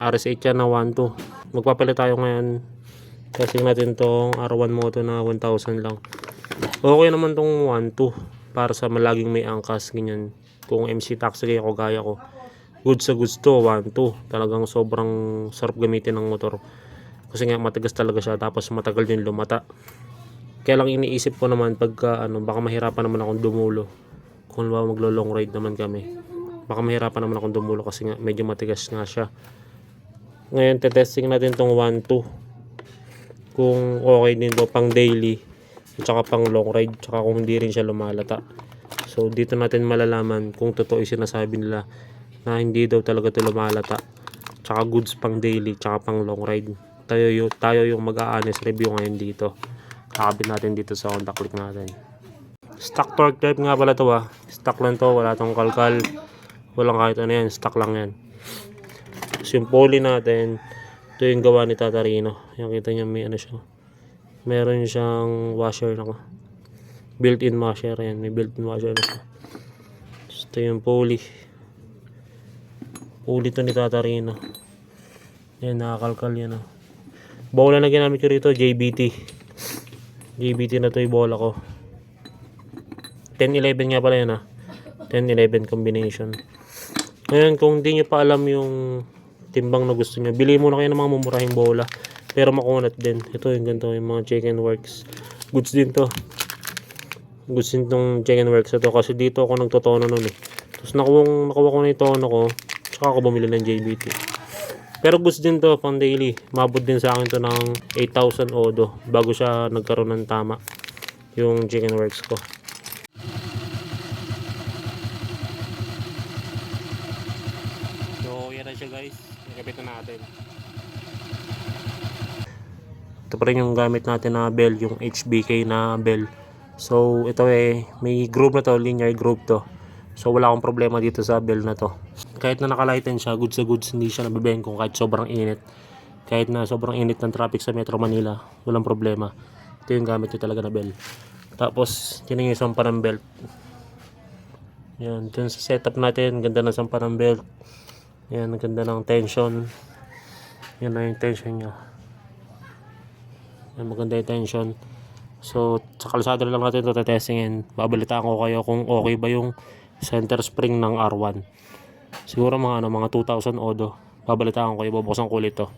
RS8 yan na 1.2. Magpapalit tayo ngayon. Testing natin tong R1 Moto na 1,000 lang. Okay naman tong 1.2 para sa malaging may angkas ganyan. Kung MC taxi ako gaya ko, good sa gusto 1.2. Talagang sobrang sarap gamitin ng motor. Kasi nga matigas talaga siya, tapos matagal din lumata. Kaya lang iniisip ko naman pagka baka mahirapan naman akong dumulo. Kung maglo long ride naman kami, baka mahirapan naman akong dumulo kasi nga medyo matigas nga siya. Ngayon testing natin tong 1.2 kung okay din po pang daily at saka pang long ride, tsaka kung hindi rin siya lumalata. So dito natin malalaman kung totoo yung sinasabi nila na hindi daw talaga ito lumalata, tsaka goods pang daily tsaka pang long ride. Tayo yung mag-a-honest review ngayon dito. Kakabit natin dito sa contact click natin. Stock torque type nga pala to Stock lang to, wala tong kalkal, walang kahit ano yan, stock lang yan. So yung pulley natin, ito yung gawa ni Tatarino. Yung kita nyo may siya, meron siyang washer na built-in washer yan, may built-in washer na siya. So, ito yung pulley to ni Tatarino. Yan, nakakalkal yan bola na ginamit ko rito, JBT na to yung bola ko. 10-11 nga pala yan 10-11 combination. Ngayon kung hindi nyo pa alam yung timbang na gusto nyo, bili muna kayo ng mga mumurahing bola pero makunat din. Ito yung ganito, yung mga Chicken Works, goods din to. Goods din tong Chicken Works ito kasi dito ako nagtotono nun Tapos nakuha ko na yung tono ko, tsaka ako bumili ng JBT. Pero goods din to pang daily. Mabot din sa akin to ng 8,000 odo bago siya nagkaroon ng tama yung Chicken Works ko. So yan na siya guys, nakapit na natin. Ito pa rin yung gamit natin na bell, yung HBK na bell. So ito may groove na to, linear groove to. So wala akong problema dito sa bell na to. Kahit na nakalighten siya, goods sa goods, hindi siya nabibengkong kahit sobrang init. Kahit na sobrang init ng traffic sa Metro Manila, walang problema. Ito yung gamit nyo talaga na bell. Tapos yun yung sampa ng belt. Yan, dun sa setup natin, ganda ng sampa ng belt. Yan, ganda ng tension. Yan na yung tension nya. Yan, maganda yung tension. So sa kalsada lang natin ito testingin. Babalitaan ko kayo kung okay ba yung center spring ng R1. Siguro mga 2,000 odo. Babalitaan ko kayo, bubuksan ko ulit to.